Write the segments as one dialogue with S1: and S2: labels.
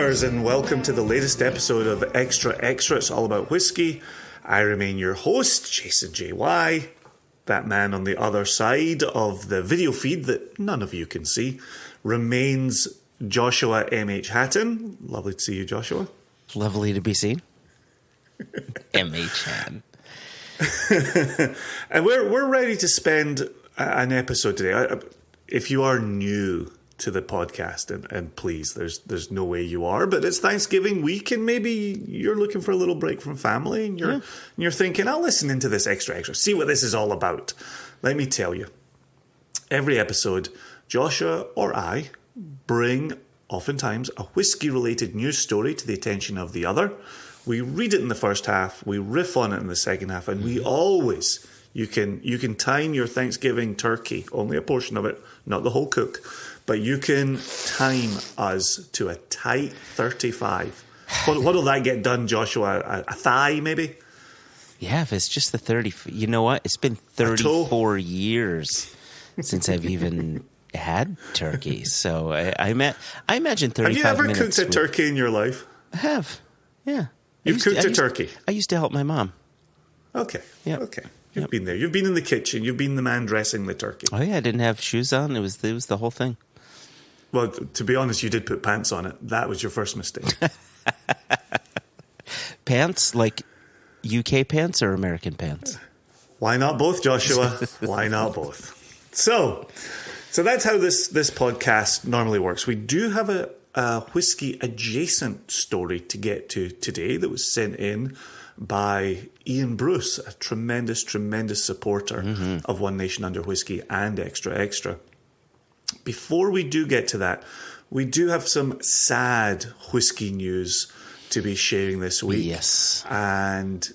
S1: listeners, and welcome to the latest episode of Extra Extra. It's all about whiskey. I remain your host, Jason JY. That man on the other side of the video feed that none of you can see remains Joshua MH Hatton. Lovely to see you, Joshua.
S2: Lovely to be seen. MH Hatton.
S1: And we're ready to spend an episode today. If you are new to the podcast, and please, there's no way you are, but it's Thanksgiving week, and maybe you're looking for a little break from family, and you're thinking, I'll listen into this extra, see what this is all about. Let me tell you, every episode, Joshua or I bring, oftentimes, a whiskey-related news story to the attention of the other. We read it in the first half, we riff on it in the second half, and we always, you can time your Thanksgiving turkey, only a portion of it, not the whole cook, but you can time us to a tight 35. What'll that get done, Joshua? A thigh, maybe?
S2: Yeah, if it's just the 30. You know what? It's been 34 years since I've even had turkey. So I imagine 35 minutes. Have you ever
S1: cooked a turkey in your life?
S2: I have, yeah.
S1: You've cooked a turkey?
S2: I used to help my mom.
S1: Okay, yep. Okay. You've been there. You've been in the kitchen. You've been the man dressing the turkey.
S2: Oh, yeah, I didn't have shoes on. It was the whole thing.
S1: Well, to be honest, you did put pants on it. That was your first mistake.
S2: Pants? Like UK pants or American pants?
S1: Why not both, Joshua? Why not both? So that's how this podcast normally works. We do have a whiskey-adjacent story to get to today that was sent in by Ian Bruce, a tremendous, tremendous supporter of One Nation Under Whiskey and Extra Extra. Before we do get to that, we do have some sad whiskey news to be sharing this week.
S2: Yes.
S1: And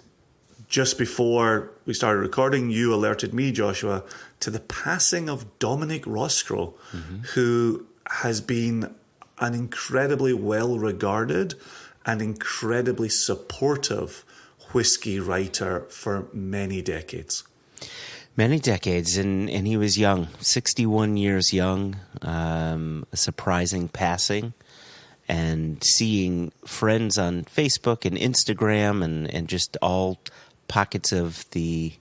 S1: just before we started recording, you alerted me, Joshua, to the passing of Dominic Roscrow, who has been an incredibly well-regarded and incredibly supportive whiskey writer for many decades.
S2: Many decades, and he was young, 61 years young, a surprising passing, and seeing friends on Facebook and Instagram and just all pockets of the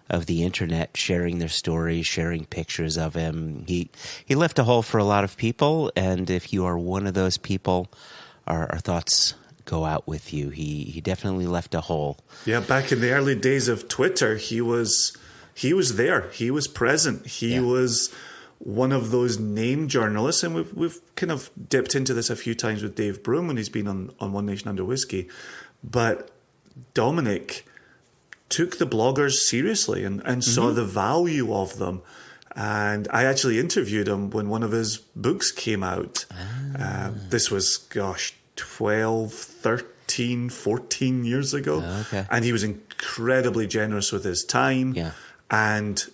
S2: internet sharing their stories, sharing pictures of him. He left a hole for a lot of people, and if you are one of those people, our thoughts go out with you. He definitely left a hole. Yeah,
S1: back in the early days of Twitter, he was there. He was present. He was one of those named journalists, and we've kind of dipped into this a few times with Dave Broom when he's been on One Nation Under Whiskey. But Dominic took the bloggers seriously and saw the value of them. And I actually interviewed him when one of his books came out. This was, 12, 13, 14 years ago.
S2: Okay.
S1: And he was incredibly generous with his time. Yeah. And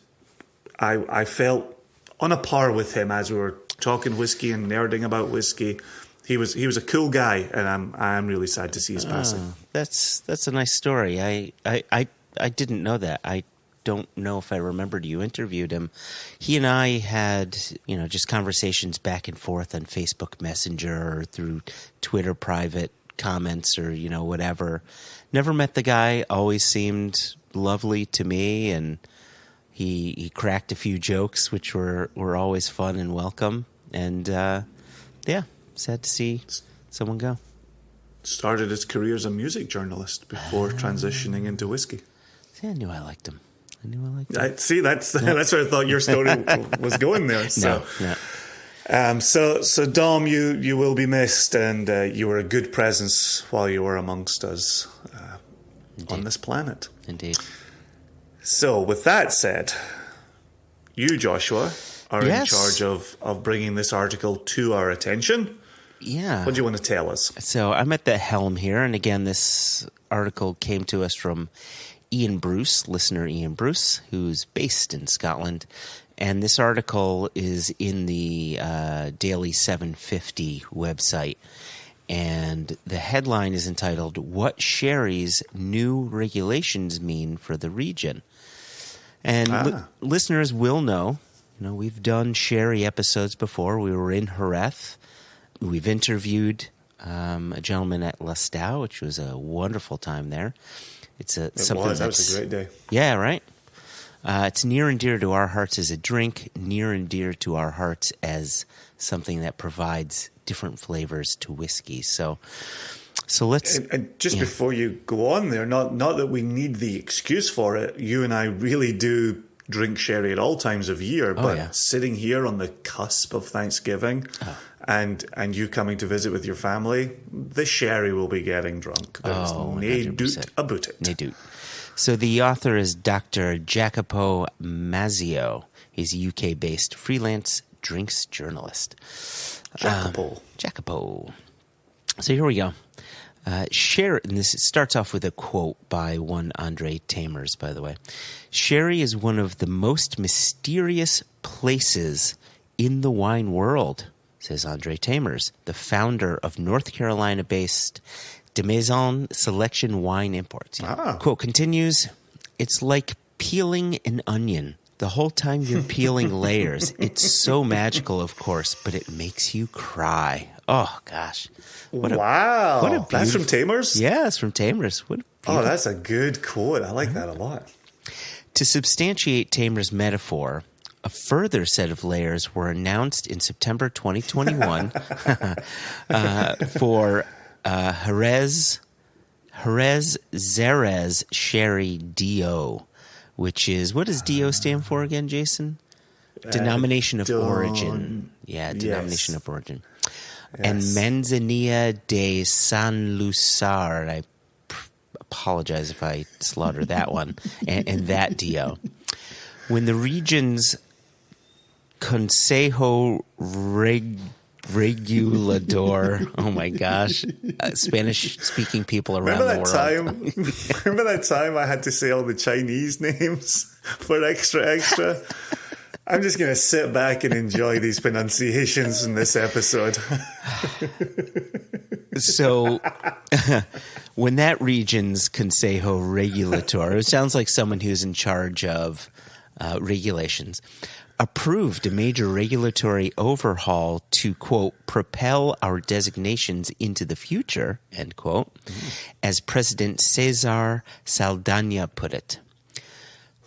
S1: I felt on a par with him as we were talking whiskey and nerding about whiskey. He was a cool guy, and I'm really sad to see his passing.
S2: That's a nice story. I didn't know that. I don't know if I remembered you interviewed him. He and I had, just conversations back and forth on Facebook Messenger or through Twitter private comments or, whatever. Never met the guy, always seemed lovely to me, and he cracked a few jokes, which were always fun and welcome. And, sad to see someone go.
S1: Started his career as a music journalist before transitioning into whiskey.
S2: See, I knew I liked him.
S1: See, that's where I thought your story was going there. So, so Dom, you will be missed, and you were a good presence while you were amongst us on this planet.
S2: Indeed.
S1: So, with that said, you, Joshua, are in charge of bringing this article to our attention.
S2: Yeah.
S1: What do you want to tell us?
S2: So, I'm at the helm here, and again, this article came to us from Ian Bruce, listener Ian Bruce, who's based in Scotland. And this article is in the daily SevenFifty website. And the headline is entitled, "What Sherry's New Regulations Mean for the Region." And listeners will know, we've done sherry episodes before. We were in Jerez. We've interviewed a gentleman at Lastau, which was a wonderful time there. That
S1: was a great day.
S2: Yeah, right? It's near and dear to our hearts as a drink, near and dear to our hearts as something that provides different flavors to whiskey. So let's...
S1: And just before you go on there, not that we need the excuse for it, you and I really do drink sherry at all times of year, but sitting here on the cusp of Thanksgiving and you coming to visit with your family, the sherry will be getting drunk. There's no doubt about it.
S2: No doubt. So the author is Dr. Jacopo Mazzeo. He's a UK-based freelance drinks journalist. Jacopo. So here we go. Sherry, and this starts off with a quote by one Andre Tamers, by the way. Sherry is one of the most mysterious places in the wine world, says Andre Tamers, the founder of North Carolina-based De Maison Selection Wine Imports. Quote continues, it's like peeling an onion. The whole time you're peeling layers. It's so magical, of course, but it makes you cry. Oh, gosh.
S1: Wow. That's from Tamers?
S2: Yeah, it's from Tamers.
S1: That's a good quote. I like that a lot.
S2: To substantiate Tamers' metaphor, a further set of layers were announced in September 2021 for Jerez Xerez Sherry DO, which is, what does DO stand for again, Jason? Denomination of origin. Yeah, denomination of origin. Yes. And Manzanilla de San Lucar. I apologize if I slaughter that one. and that DO. When the region's Consejo Regulador, oh my gosh, Spanish-speaking people around the world.
S1: Remember that time I had to say all the Chinese names for extra? I'm just going to sit back and enjoy these pronunciations in this episode.
S2: So, when that region's Consejo Regulador, it sounds like someone who's in charge of regulations, approved a major regulatory overhaul to, quote, propel our designations into the future, end quote, as President Cesar Saldana put it.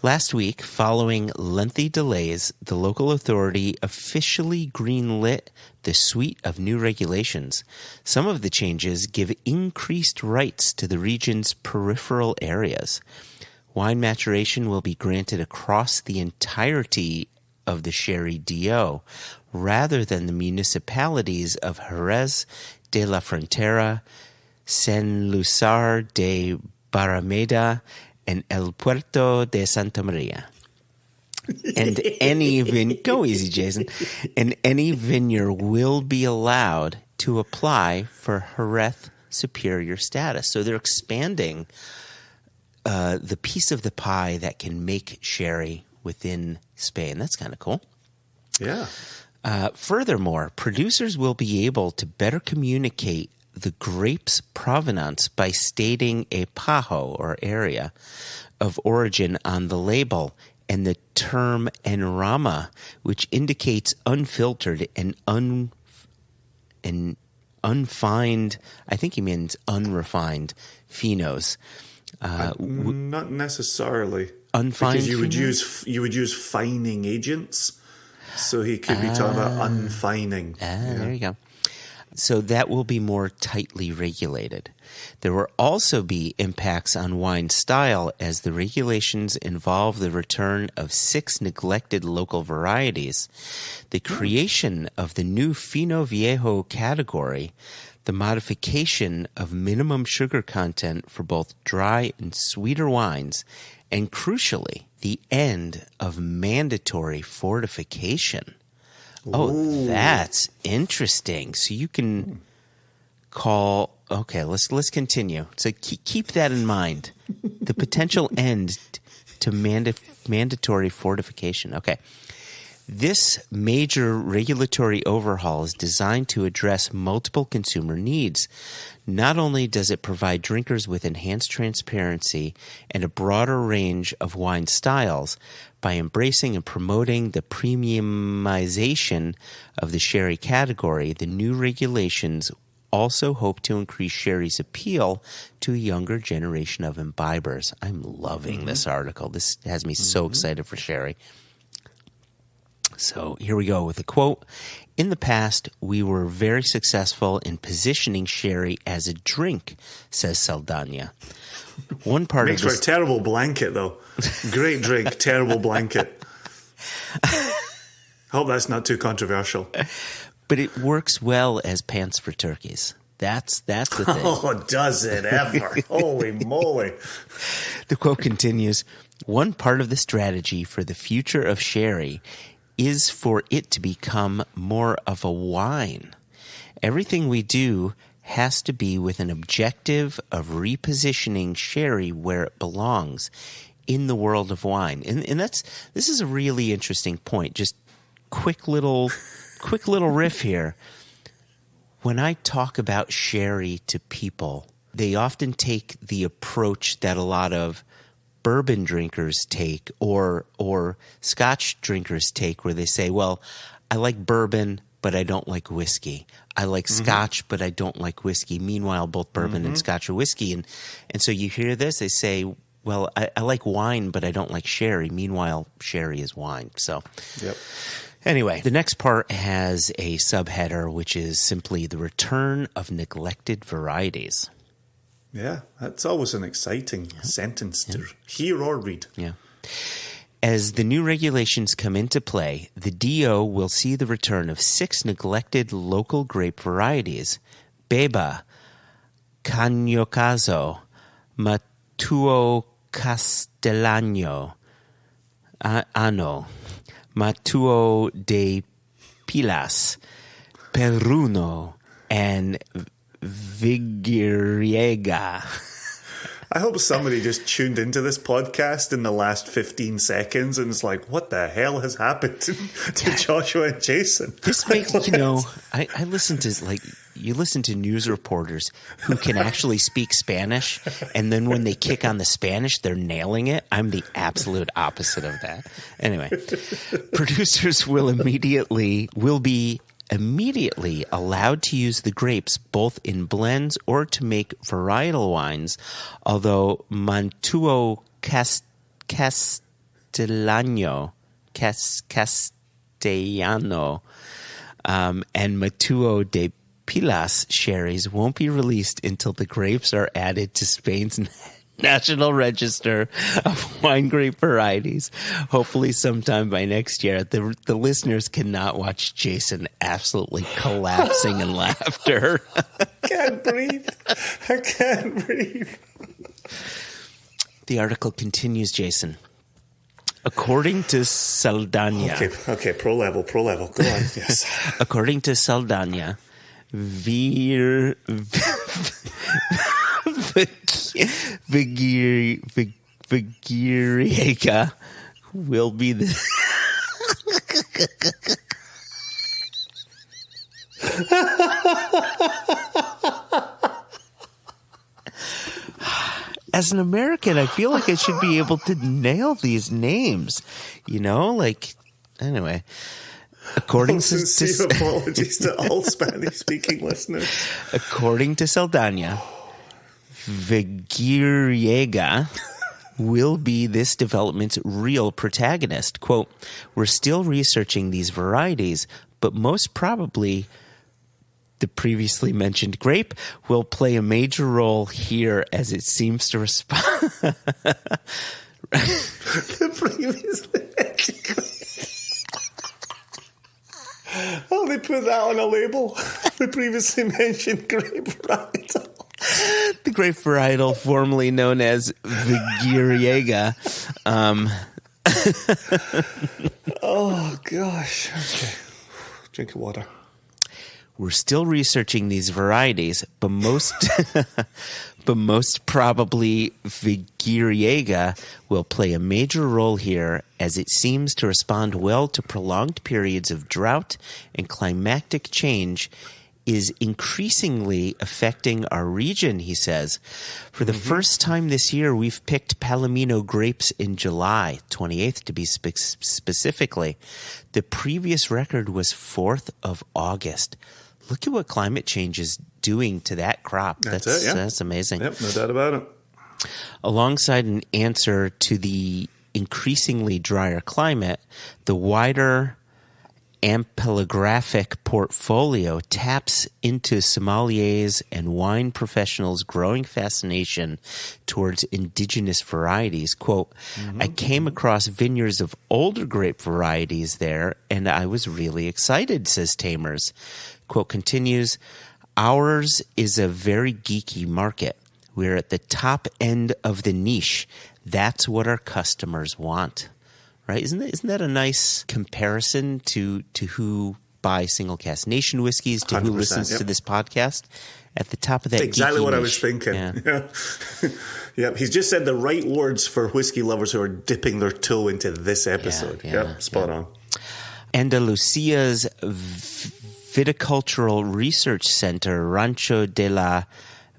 S2: Last week, following lengthy delays, the local authority officially greenlit the suite of new regulations. Some of the changes give increased rights to the region's peripheral areas. Wine maturation will be granted across the entirety of the Sherry DO, rather than the municipalities of Jerez de la Frontera, San Lucar de Barrameda, and El Puerto de Santa Maria. And go easy, Jason. And any vineyard will be allowed to apply for Jerez Superior status. So they're expanding the piece of the pie that can make sherry within Spain. That's kind of cool.
S1: Yeah.
S2: Furthermore, producers will be able to better communicate the grape's provenance by stating a pajo, or area, of origin on the label, and the term enrama, which indicates unfiltered and unfined, I think he means unrefined, phenos.
S1: Not necessarily.
S2: Unfined,
S1: because you would use fining agents, so he could be talking about unfining.
S2: There you go. So that will be more tightly regulated. There will also be impacts on wine style, as the regulations involve the return of 6 neglected local varieties, the creation of the new Fino Viejo category, the modification of minimum sugar content for both dry and sweeter wines, and crucially, the end of mandatory fortification. Oh, that's interesting. So you can call. Okay, let's continue. So keep that in mind. The potential end to mandatory fortification. Okay. This major regulatory overhaul is designed to address multiple consumer needs. Not only does it provide drinkers with enhanced transparency and a broader range of wine styles, by embracing and promoting the premiumization of the sherry category, the new regulations also hope to increase sherry's appeal to a younger generation of imbibers. I'm loving this article. This has me so excited for sherry. So here we go with a quote. In the past, we were very successful in positioning sherry as a drink, says Saldana. One part
S1: Makes
S2: of this...
S1: for a terrible blanket, though. Great drink, terrible blanket. Hope that's not too controversial.
S2: But it works well as pants for turkeys. That's the thing.
S1: Oh, does it ever? Holy moly.
S2: The quote continues, one part of the strategy for the future of sherry is for it to become more of a wine. Everything we do has to be with an objective of repositioning sherry where it belongs in the world of wine. And this is a really interesting point. Just quick little riff here. When I talk about sherry to people, they often take the approach that a lot of bourbon drinkers take or Scotch drinkers take, where they say, well, I like bourbon, but I don't like whiskey. I like Scotch, but I don't like whiskey. Meanwhile, both bourbon and Scotch are whiskey. And so you hear this, they say, well, I like wine, but I don't like sherry. Meanwhile, sherry is wine. So anyway, the next part has a subheader, which is simply the return of neglected varieties.
S1: Yeah, that's always an exciting sentence to hear or read.
S2: Yeah. As the new regulations come into play, the DO will see the return of 6 neglected local grape varieties: Beba, Cañocazo, Matuo Castellano, Ano, Matuo de Pilas, Perruno, and Vigiriega.
S1: I hope somebody just tuned into this podcast in the last 15 seconds and is like, what the hell has happened to Joshua and Jason?
S2: This makes, I listen to, you listen to news reporters who can actually speak Spanish, and then when they kick on the Spanish, they're nailing it. I'm the absolute opposite of that. Anyway, producers will be immediately allowed to use the grapes both in blends or to make varietal wines, although Mantuo Castellano and Matuo de Pilas sherries won't be released until the grapes are added to Spain's National Register of Wine Grape Varieties, hopefully sometime by next year. The listeners cannot watch Jason absolutely collapsing in laughter.
S1: I can't breathe.
S2: The article continues, Jason. According to Saldana...
S1: Okay, pro level. Go on, yes.
S2: According to Saldana, Vigiriega will be the... As an American, I feel like I should be able to nail these names. Anyway. According
S1: sincere apologies to all Spanish-speaking listeners.
S2: According to Saldana, Vigiriega will be this development's real protagonist. Quote, we're still researching these varieties, but most probably the previously mentioned grape will play a major role here as it seems to respond.
S1: The previously mentioned grape. Oh, they put that on a label. The previously mentioned grape varietal.
S2: The grape varietal, formerly known as Vigiriega.
S1: Oh, gosh. Okay. Drink of water.
S2: We're still researching these varieties, but most probably Vigiriega will play a major role here as it seems to respond well to prolonged periods of drought, and climatic change is increasingly affecting our region, he says. For the first time this year, we've picked Palomino grapes in July 28th to be specifically. The previous record was 4th of August. Look at what climate change is doing to that crop.
S1: That's it, yeah.
S2: That's amazing.
S1: Yep, no doubt about it.
S2: Alongside an answer to the increasingly drier climate, the wider ampelographic portfolio taps into sommeliers and wine professionals' growing fascination towards indigenous varieties. Quote, I came across vineyards of older grape varieties there, and I was really excited, says Tamers. Quote continues, ours is a very geeky market. We're at the top end of the niche. That's what our customers want. Right? Isn't that a nice comparison to who buys single cask nation whiskeys, to who listens to this podcast? At the top of that,
S1: exactly what
S2: niche.
S1: I was thinking.
S2: Yeah.
S1: Yep, he's just said the right words for whiskey lovers who are dipping their toe into this episode. Yep, spot on.
S2: Andalusia's Viticultural Research Center, Rancho de la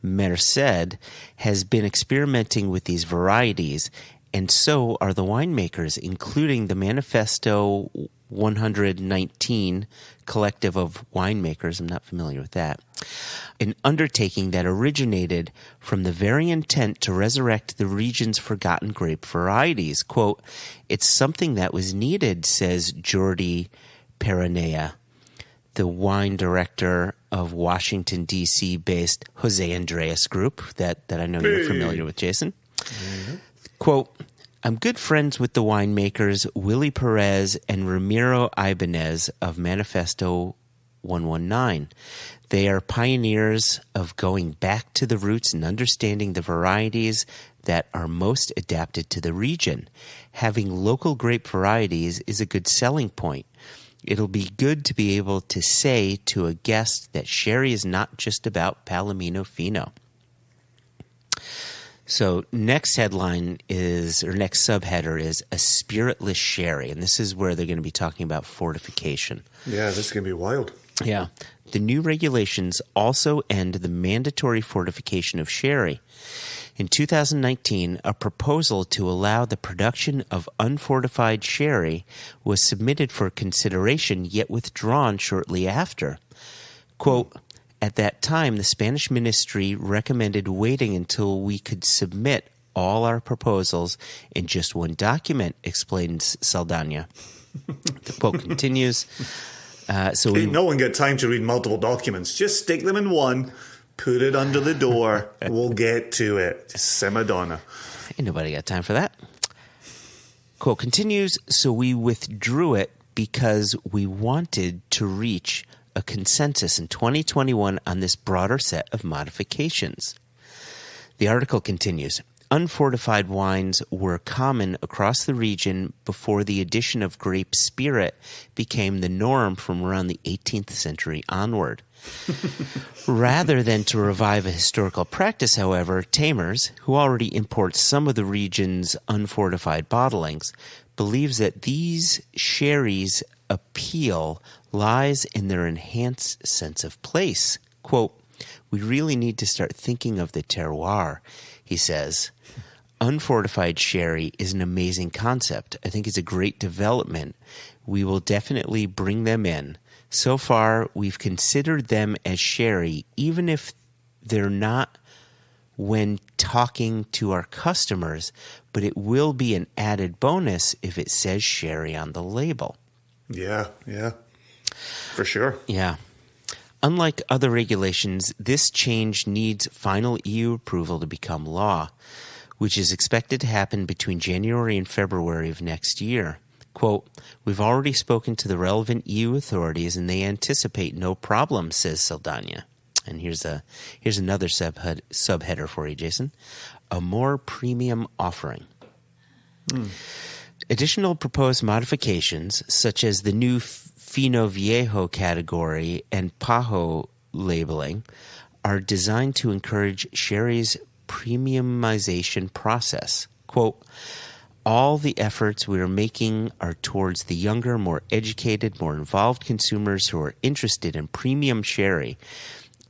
S2: Merced, has been experimenting with these varieties, and so are the winemakers, including the Manifesto 119 collective of winemakers. I'm not familiar with that. An undertaking that originated from the very intent to resurrect the region's forgotten grape varieties. Quote, it's something that was needed, says Jordi Peranea, the wine director of Washington, D.C. based Jose Andreas Group that I know you're familiar with, Jason. Mm-hmm. Quote, I'm good friends with the winemakers Willie Perez and Ramiro Ibanez of Manifesto 119. They are pioneers of going back to the roots and understanding the varieties that are most adapted to the region. Having local grape varieties is a good selling point. It'll be good to be able to say to a guest that sherry is not just about Palomino Fino. So next headline is, or next subheader is, a spiritless sherry. And this is where they're going to be talking about fortification.
S1: Yeah, this is going to be wild.
S2: Yeah. The new regulations also end the mandatory fortification of sherry. In 2019, a proposal to allow the production of unfortified sherry was submitted for consideration, yet withdrawn shortly after. Quote, at that time, the Spanish ministry recommended waiting until we could submit all our proposals in just one document, explains Saldana. The quote continues.
S1: No one got time to read multiple documents. Just stick them in one, put it under the door, we'll get to it. Just Semadonna.
S2: Ain't nobody got time for that. Quote continues, so we withdrew it because we wanted to reach a consensus in 2021 on this broader set of modifications. The article continues, unfortified wines were common across the region before the addition of grape spirit became the norm from around the 18th century onward. Rather than to revive a historical practice, however, Tamers, who already imports some of the region's unfortified bottlings, believes that these sherries' appeal lies in their enhanced sense of place. Quote, we really need to start thinking of the terroir, he says. Unfortified sherry is an amazing concept. I think it's a great development. We will definitely bring them in. So far, we've considered them as sherry, even if they're not when talking to our customers, but it will be an added bonus if it says sherry on the label.
S1: Yeah, for sure.
S2: Yeah. Unlike other regulations, this change needs final EU approval to become law, which is expected to happen between January and February of next year. Quote, we've already spoken to the relevant EU authorities and they anticipate no problem, says Saldana. And here's another subheader for you, Jason. A more premium offering. Additional proposed modifications, such as the new Fino Viejo category and Pajo labeling, are designed to encourage sherry's premiumization process. Quote, all the efforts we are making are towards the younger, more educated, more involved consumers who are interested in premium sherry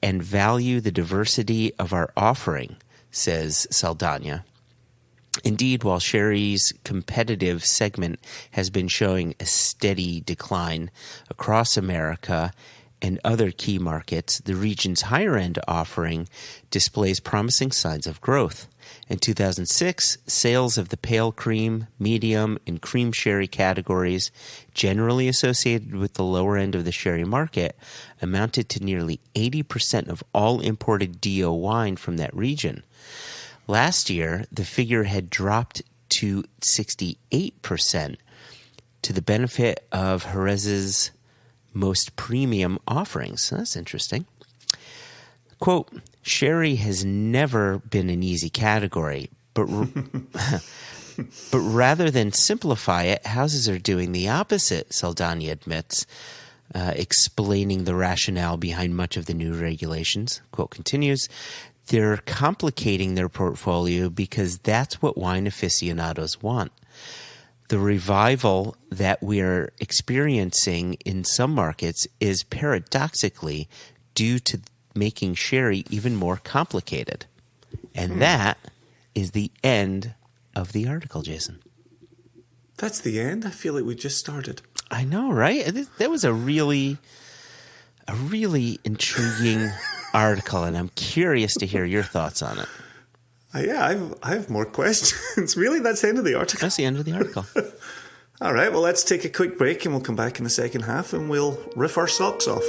S2: and value the diversity of our offering, says Saldana. Indeed, while sherry's competitive segment has been showing a steady decline across America and other key markets, the region's higher-end offering displays promising signs of growth. In 2006, sales of the pale cream, medium, and cream sherry categories, generally associated with the lower end of the sherry market, amounted to nearly 80% of all imported DO wine from that region. Last year, the figure had dropped to 68%, to the benefit of Jerez's most premium offerings. That's interesting. Quote, sherry has never been an easy category, but rather than simplify it, houses are doing the opposite, Saldana admits, explaining the rationale behind much of the new regulations. Quote continues, they're complicating their portfolio because that's what wine aficionados want. The revival that we are experiencing in some markets is paradoxically due to making sherry even more complicated. And that is the end of the article, Jason.
S1: That's the end? I feel like we just started.
S2: I know, right? That was a really intriguing article, and I'm curious to hear your thoughts on it.
S1: Yeah, I have more questions. Really? That's the end of the article?
S2: That's the end of the article.
S1: All right, well, let's take a quick break and we'll come back in the second half and we'll riff our socks off.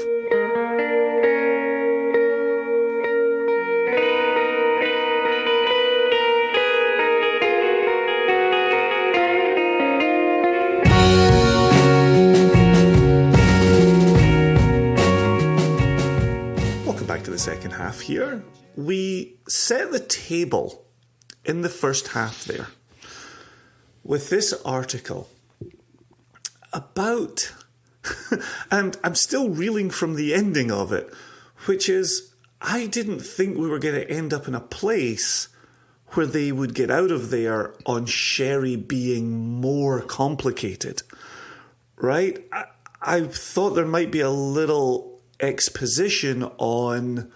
S1: Welcome back to the second half here. We set the table in the first half there with this article about, and I'm still reeling from the ending of it, which is I didn't think we were going to end up in a place where they would get out of there on sherry being more complicated, right? I thought there might be a little exposition on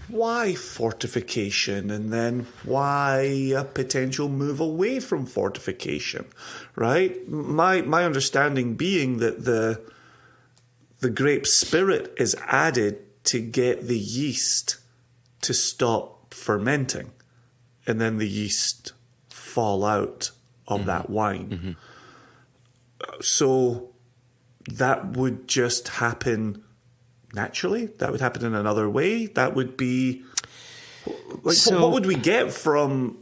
S1: why fortification and then why a potential move away from fortification, right? My understanding being that the grape spirit is added to get the yeast to stop fermenting, and then the yeast fall out of that wine. So that would just happen naturally. That would happen in another way. That would be like, so, what would we get from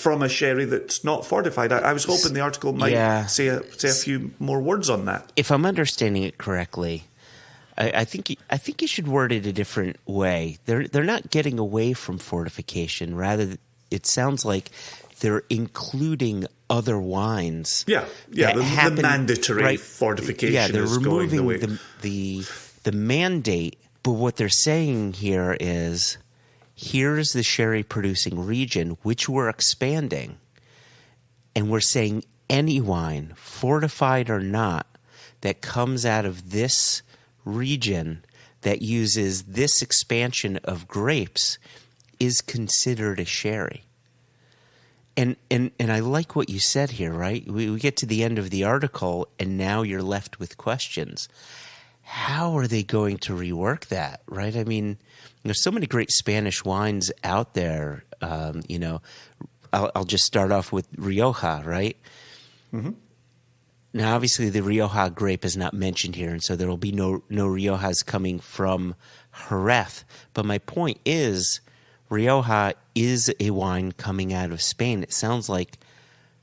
S1: a sherry that's not fortified? I was hoping the article might say a few more words on that.
S2: If I'm understanding it correctly, I think you should word it a different way. They're not getting away from fortification. Rather, it sounds like they're including other wines.
S1: The mandatory fortification.
S2: Yeah, they're
S1: is
S2: removing
S1: going away.
S2: The mandate, but what they're saying here is, here's the sherry producing region, which we're expanding. And we're saying any wine, fortified or not, that comes out of this region that uses this expansion of grapes is considered a sherry. And I like what you said here, right? We get to the end of the article, and now you're left with questions. How are they going to rework that, right? I mean, there's so many great Spanish wines out there. I'll just start off with Rioja, right? Mm-hmm. Now, obviously, the Rioja grape is not mentioned here, and so there will be no Riojas coming from Jerez. But my point is, Rioja is a wine coming out of Spain. It sounds like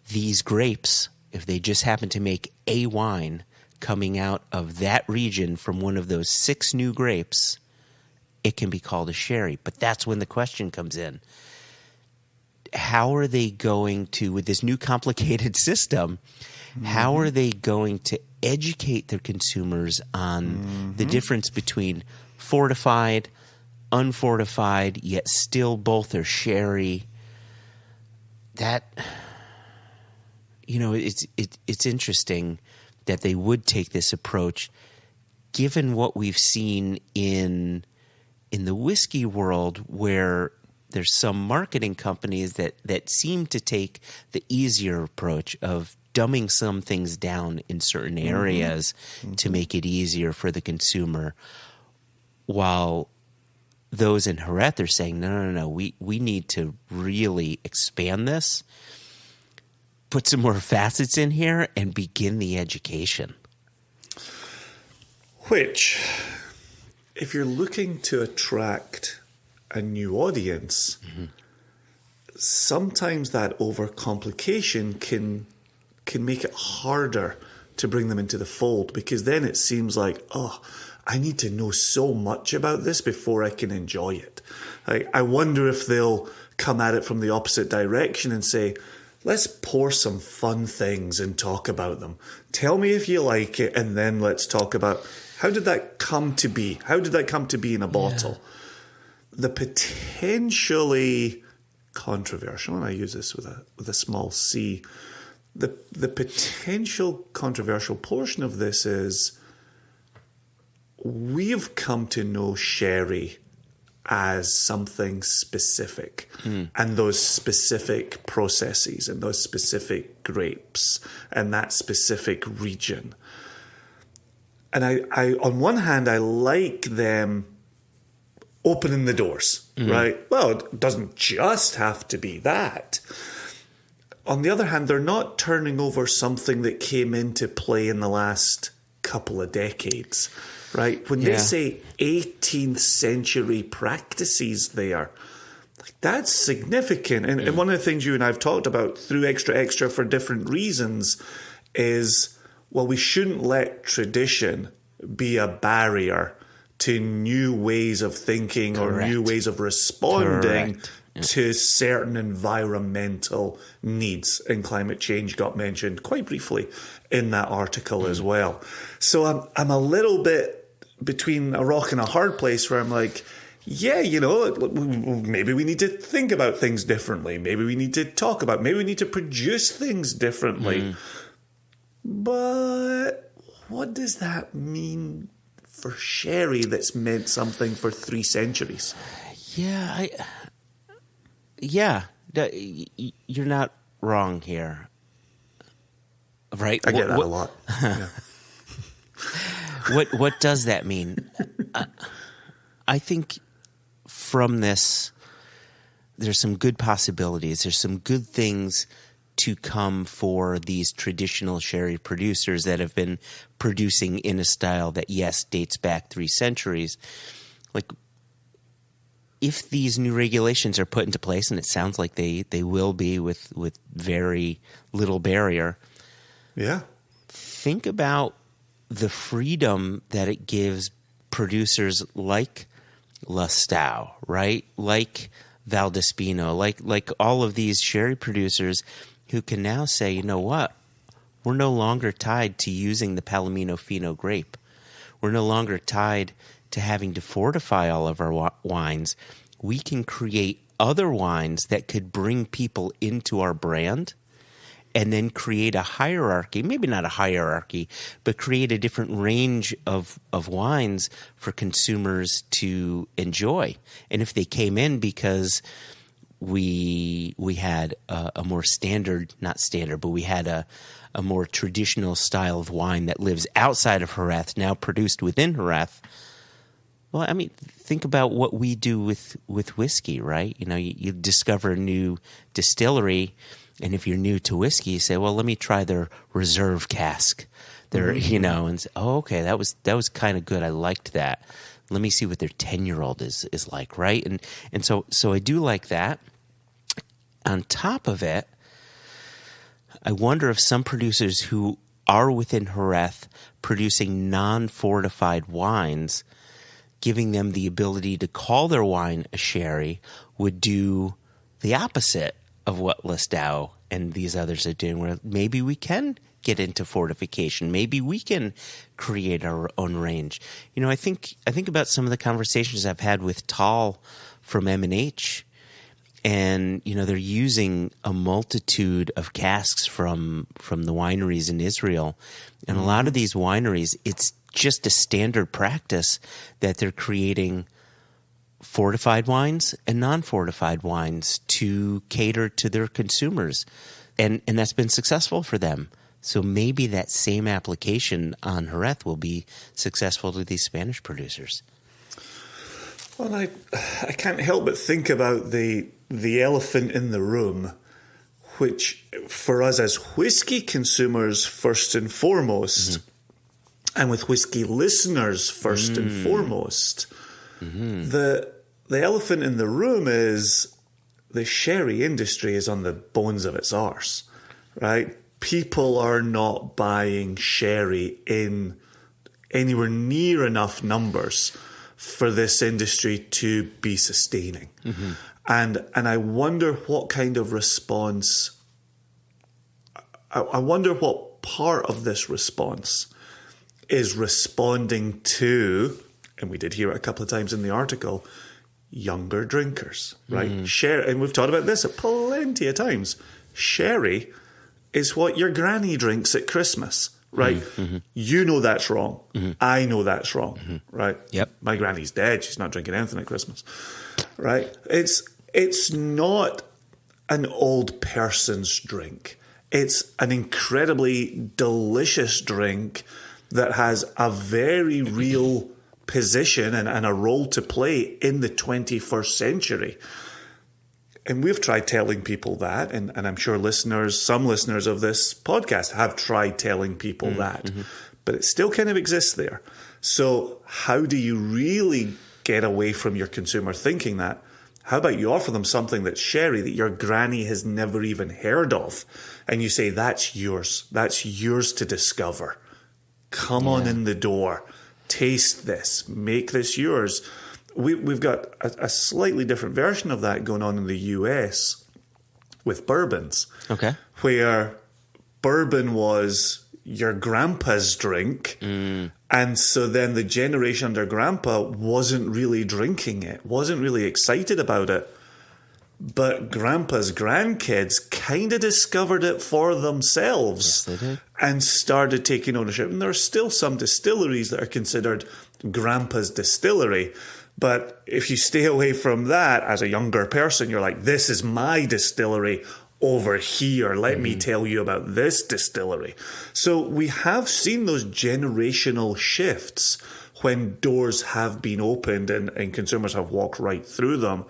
S2: these grapes, if they just happen to make a wine coming out of that region from one of those 6 new grapes, it can be called a sherry. But that's when the question comes in. How are they going to, with this new complicated system, how are they going to educate their consumers on the difference between fortified, unfortified, yet still both are sherry? That, it's interesting that they would take this approach, given what we've seen in the whiskey world, where there's some marketing companies that seem to take the easier approach of dumbing some things down in certain areas to make it easier for the consumer, while those in Jerez are saying, no, we need to really expand this, put some more facets in here, and begin the education.
S1: Which, if you're looking to attract a new audience, sometimes that overcomplication can make it harder to bring them into the fold, because then it seems like, oh, I need to know so much about this before I can enjoy it. I wonder if they'll come at it from the opposite direction and say, let's pour some fun things and talk about them. Tell me if you like it, and then let's talk about how did that come to be? How did that come to be in a bottle? Yeah. The potentially controversial, and I use this with a small c, the potential controversial portion of this is we've come to know sherry as something specific, and those specific processes and those specific grapes and that specific region. And I on one hand, I like them opening the doors, right? Well, it doesn't just have to be that. On the other hand, they're not turning over something that came into play in the last couple of decades, right? When they say 18th century practices there, that's significant. And one of the things you and I have talked about through Extra for different reasons is, well, we shouldn't let tradition be a barrier to new ways of thinking or new ways of responding to certain environmental needs. And climate change got mentioned quite briefly in that article as well. So I'm a little bit between a rock and a hard place where I'm like, yeah, maybe we need to think about things differently. Maybe we need to talk about, maybe we need to produce things differently. But what does that mean for sherry that's meant something for 3 centuries?
S2: You're not wrong here. Right?
S1: I get that a lot. Yeah.
S2: What does that mean? I think from this, there's some good possibilities. There's some good things to come for these traditional sherry producers that have been producing in a style that, yes, dates back 3 centuries. Like, if these new regulations are put into place, and it sounds like they will be with very little barrier, think about the freedom that it gives producers like Lustau, right? Like Valdespino, like all of these sherry producers who can now say, you know what? We're no longer tied to using the Palomino Fino grape. We're no longer tied to having to fortify all of our wines. We can create other wines that could bring people into our brand, and then create a hierarchy, maybe not a hierarchy, but create a different range of wines for consumers to enjoy. And if they came in because we had a more standard, not standard, but we had a more traditional style of wine that lives outside of Jerez, now produced within Jerez. Well, I mean, think about what we do with whiskey, right? You discover a new distillery, and if you're new to whiskey, you say, well, let me try their reserve cask. And say, oh, okay, that was kind of good. I liked that. Let me see what their 10-year-old is like, right? And so I do like that. On top of it, I wonder if some producers who are within Jerez producing non-fortified wines, giving them the ability to call their wine a sherry, would do the opposite of what Lustau and these others are doing, where maybe we can get into fortification. Maybe we can create our own range. I think about some of the conversations I've had with Tal from M&H, and they're using a multitude of casks from the wineries in Israel, and a lot of these wineries, it's just a standard practice that they're creating fortified wines and non-fortified wines to cater to their consumers. And that's been successful for them. So maybe that same application on Jerez will be successful to these Spanish producers.
S1: Well, I can't help but think about the elephant in the room, which for us as whiskey consumers first and foremost, and with whiskey listeners first and foremost, the elephant in the room is the sherry industry is on the bones of its arse, right? People are not buying sherry in anywhere near enough numbers for this industry to be sustaining. And I wonder what kind of response, I wonder what part of this response is responding to, and we did hear it a couple of times in the article, younger drinkers, right? Sherry, and we've talked about this plenty of times. Sherry is what your granny drinks at Christmas, right? You know that's wrong. I know that's wrong, right?
S2: Yep.
S1: My granny's dead. She's not drinking anything at Christmas, right? It's not an old person's drink. It's an incredibly delicious drink that has a very real position and a role to play in the 21st century. And we've tried telling people that, and I'm sure some listeners of this podcast have tried telling people that, but it still kind of exists there. So how do you really get away from your consumer thinking that? How about you offer them something that's sherry that your granny has never even heard of, and you say, that's yours to discover. Come on in the door, taste this, make this yours. We've got a slightly different version of that going on in the US with bourbons. Okay. Where bourbon was your grandpa's drink. And so then the generation under grandpa wasn't really drinking it, wasn't really excited about it. But grandpa's grandkids kind of discovered it for themselves. Yes, they did. And started taking ownership. And there are still some distilleries that are considered grandpa's distillery. But if you stay away from that as a younger person, you're like, this is my distillery over here. Let me tell you about this distillery. So we have seen those generational shifts when doors have been opened and consumers have walked right through them.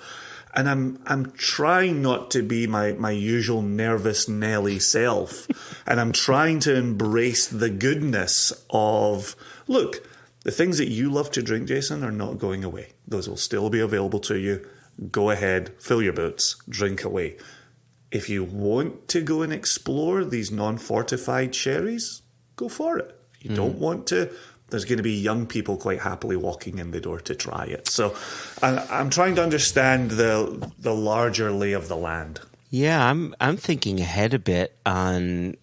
S1: And I'm trying not to be my usual nervous Nelly self. And I'm trying to embrace the goodness of, look, the things that you love to drink, Jason, are not going away. Those will still be available to you. Go ahead, fill your boots, drink away. If you want to go and explore these non-fortified sherries, go for it. If you don't want to, there's going to be young people quite happily walking in the door to try it. So I'm trying to understand the larger lay of the land.
S2: Yeah, I'm thinking ahead a bit on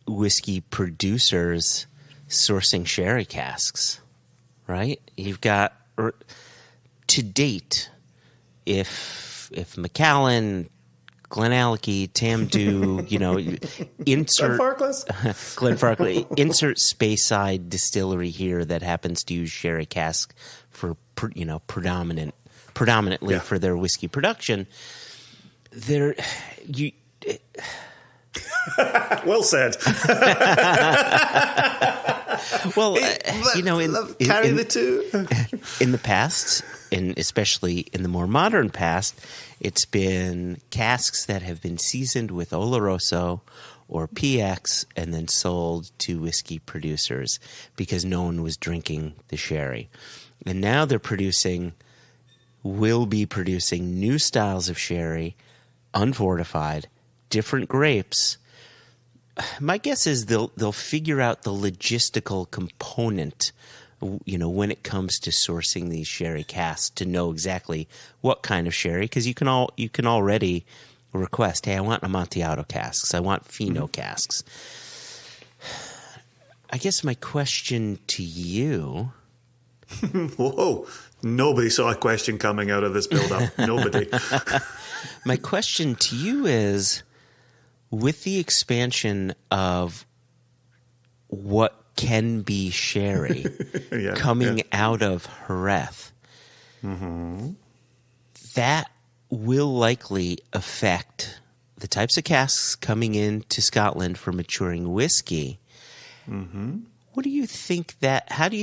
S2: whiskey producers sourcing sherry casks, right? You've got, to date, if Macallan, Glenallachie, Tamdhu, insert Glenfarclas, insert Speyside distillery here that happens to use sherry cask for predominantly for their whiskey production.
S1: Well said.
S2: Well,
S1: carry the two.
S2: In the past, and especially in the more modern past, it's been casks that have been seasoned with Oloroso or PX and then sold to whiskey producers because no one was drinking the sherry. And now will be producing new styles of sherry, unfortified, different grapes. My guess is they'll figure out the logistical component, when it comes to sourcing these sherry casks, to know exactly what kind of sherry, because you can already request, hey, I want Amontillado casks, I want Fino casks. I guess my question to you.
S1: Whoa! Nobody saw a question coming out of this build-up. Nobody.
S2: My question to you is, with the expansion of what can be sherry coming out of Jerez, that will likely affect the types of casks coming into Scotland for maturing whiskey.
S1: Mm-hmm.
S2: How do you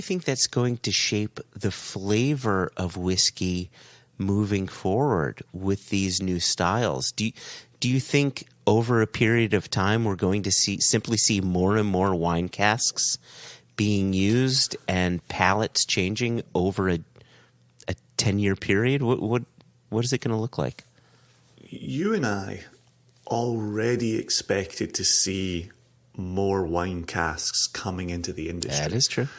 S2: think that's going to shape the flavor of whiskey moving forward with these new styles? Do you think over a period of time we're going to simply see more and more wine casks being used and palates changing over a 10-year period? What is it going to look like?
S1: You and I already expected to see more wine casks coming into the industry.
S2: That is true.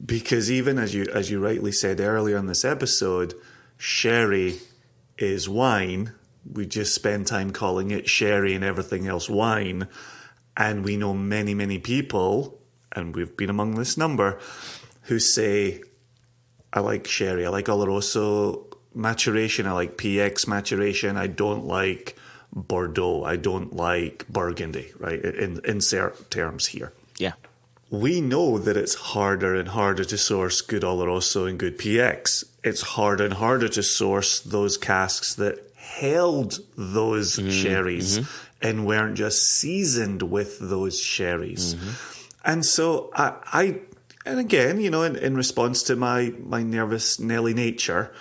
S1: Because even as you rightly said earlier in this episode, sherry is wine. We just spend time calling it sherry and everything else wine. And we know many, many people, and we've been among this number, who say, I like sherry, I like Oloroso maturation, I like PX maturation, I don't like Bordeaux, I don't like Burgundy, right? Insert terms here.
S2: Yeah.
S1: We know that it's harder and harder to source good Oloroso and good PX. It's harder and harder to source those casks that held those sherries and weren't just seasoned with those sherries. And so and again, in response to my nervous Nelly nature,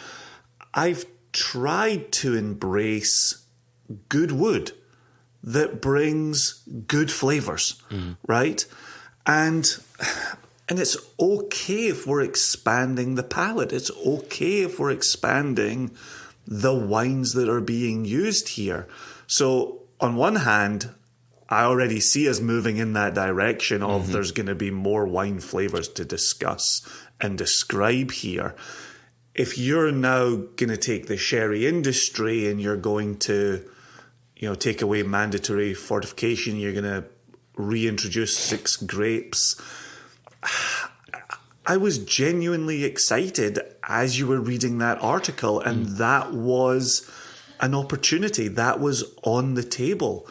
S1: I've tried to embrace good wood that brings good flavors, right? And it's okay if we're expanding the palate. It's okay if we're expanding the wines that are being used here. So on one hand, I already see us moving in that direction of there's going to be more wine flavors to discuss and describe here. If you're now going to take the sherry industry and you're going to, take away mandatory fortification, you're going to reintroduce 6 grapes. I was genuinely excited as you were reading that article, and that was an opportunity. That was on the table.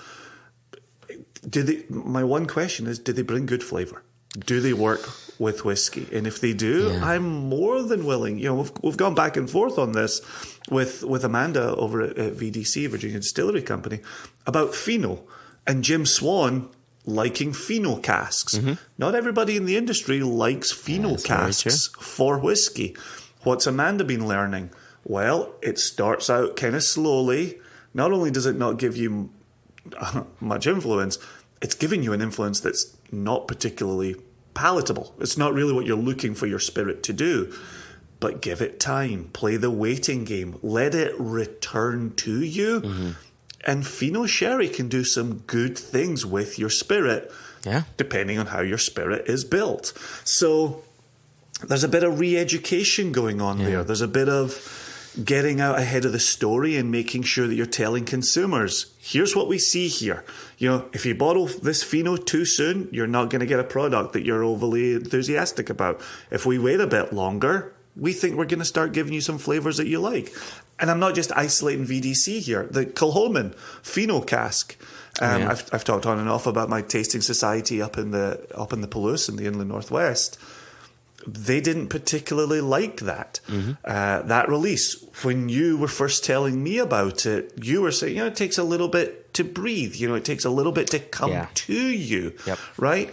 S1: My one question is, do they bring good flavor? Do they work with whiskey? And if they do, I'm more than willing. We've gone back and forth on this with Amanda over at VDC, Virginia Distillery Company, about Fino and Jim Swan liking Fino casks. Not everybody in the industry likes Fino casks for whiskey. What's Amanda been learning? Well, it starts out kind of slowly. Not only does it not give you much influence, it's giving you an influence that's not particularly palatable. It's not really what you're looking for your spirit to do. But give it time. Play the waiting game. Let it return to you. And Fino Sherry can do some good things with your spirit, depending on how your spirit is built. So there's a bit of re-education going on there. There's a bit of getting out ahead of the story and making sure that you're telling consumers, here's what we see here. If you bottle this Fino too soon, you're not going to get a product that you're overly enthusiastic about. If we wait a bit longer, we think we're going to start giving you some flavors that you like. And I'm not just isolating VDC here. The Kilchoman Fino cask. I've talked on and off about my tasting society up in the Palouse in the inland northwest. They didn't particularly like that that release. When you were first telling me about it, you were saying, it takes a little bit to breathe. It takes a little bit to come to you, right?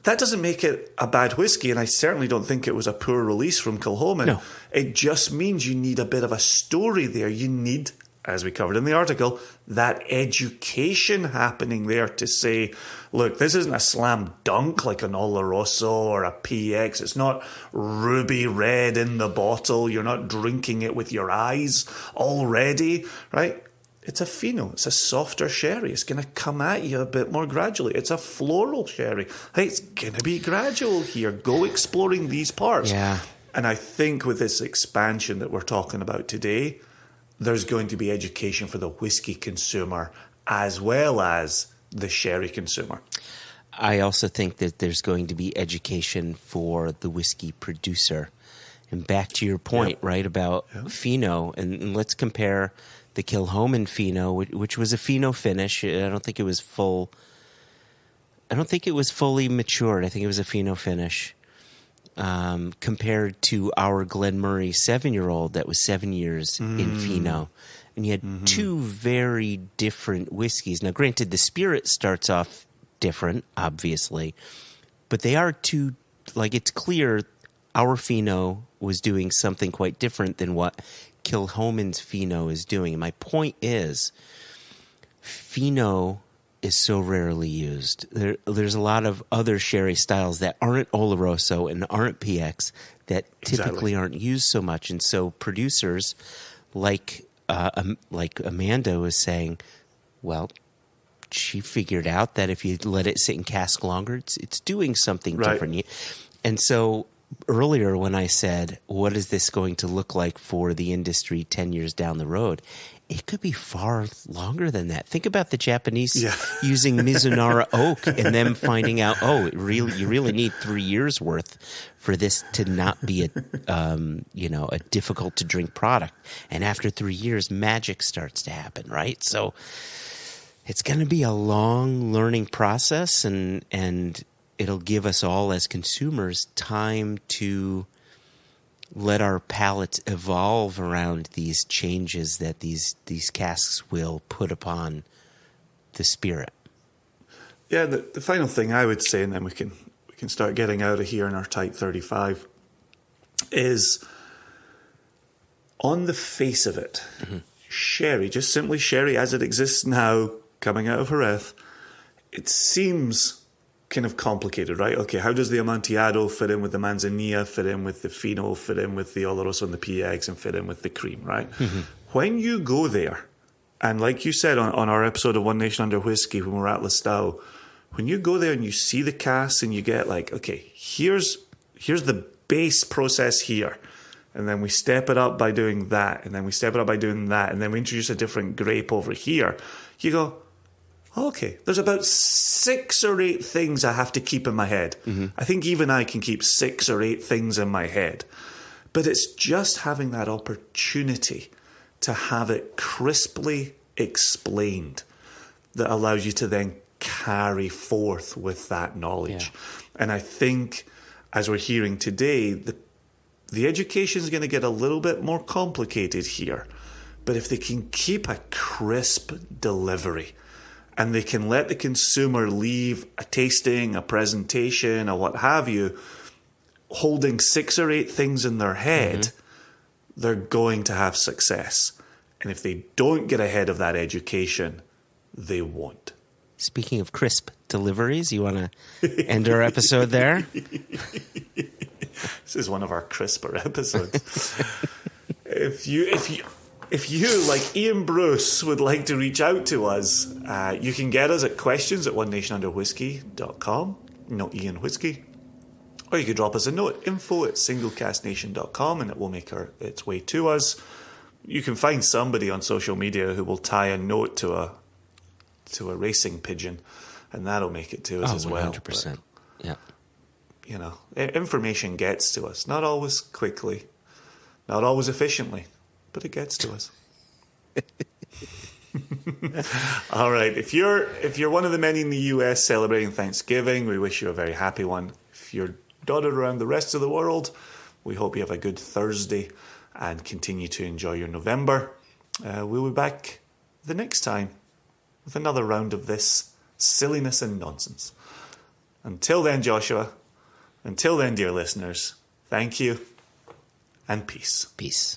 S1: That doesn't make it a bad whiskey, and I certainly don't think it was a poor release from Kilchoman. No. It just means you need a bit of a story there. You need, as we covered in the article, that education happening there to say, look, this isn't a slam dunk like an Oloroso or a PX. It's not ruby red in the bottle. You're not drinking it with your eyes already, right? It's a Fino. It's a softer sherry. It's going to come at you a bit more gradually. It's a floral sherry. Hey, it's going to be gradual here. Go exploring these parts.
S2: Yeah.
S1: And I think with this expansion that we're talking about today, there's going to be education for the whiskey consumer as well as the sherry consumer.
S2: I also think that there's going to be education for the whiskey producer. And back to your point, right, about Fino, and let's compare the Kilchoman Fino, which was a Fino finish. I don't think it was fully matured. I think it was a Fino finish. Compared to our Glenmurray 7-year-old that was 7 years in Fino. and you had two very different whiskeys. Now, granted, the spirit starts off different, obviously, but they are two, like, it's clear our Pheno was doing something quite different than what Kilchoman's Pheno is doing. And my point is, Pheno is so rarely used. There's a lot of other sherry styles that aren't Oloroso and aren't PX that typically aren't used so much. And so producers like Amanda was saying, well, she figured out that if you let it sit in cask longer, it's doing something different. And so earlier when I said, what is this going to look like for the industry 10 years down the road? It could be far longer than that. Think about the Japanese using Mizunara oak and them finding out, you really need 3 years worth for this to not be a difficult to drink product. And after 3 years, magic starts to happen, right? So it's going to be a long learning process, and it'll give us all as consumers time to let our palates evolve around these changes that these casks will put upon the spirit.
S1: Yeah, the final thing I would say, and then we can start getting out of here in our tight 35, is on the face of it, sherry, just simply sherry as it exists now, coming out of Jerez, it seems kind of complicated, right? Okay, how does the Amontillado fit in with the Manzanilla, fit in with the Pheno, fit in with the Oloroso and the PX, and fit in with the cream, right? When you go there, and like you said on our episode of One Nation Under Whiskey when we were at Listowel, when you go there and you see the casks and you get like, okay, here's the base process here, and then we step it up by doing that, and then we step it up by doing that, and then we introduce a different grape over here, you go, okay, there's about 6 or 8 things I have to keep in my head. I think even I can keep 6 or 8 things in my head. But it's just having that opportunity to have it crisply explained that allows you to then carry forth with that knowledge. And I think, as we're hearing today, the education is going to get a little bit more complicated here. But if they can keep a crisp delivery, and they can let the consumer leave a tasting, a presentation, or what have you, holding 6 or 8 things in their head, they're going to have success. And if they don't get ahead of that education, they won't.
S2: Speaking of crisp deliveries, you want to end our episode there?
S1: This is one of our crisper episodes. If you, like Ian Bruce, would like to reach out to us, you can get us at questions@onenationunderwhiskey.com, not Ian Whiskey. Or you could drop us a note, info@singlecastnation.com, and it will make its way to us. You can find somebody on social media who will tie a note to a racing pigeon, and that'll make it to us as well.
S2: 100%. Yeah.
S1: You know, information gets to us, not always quickly, not always efficiently, but it gets to us. All right. If you're one of the many in the US celebrating Thanksgiving, we wish you a very happy one. If you're dotted around the rest of the world, we hope you have a good Thursday and continue to enjoy your November. We'll be back the next time with another round of this silliness and nonsense. Until then, Joshua, until then, dear listeners, thank you and peace.
S2: Peace.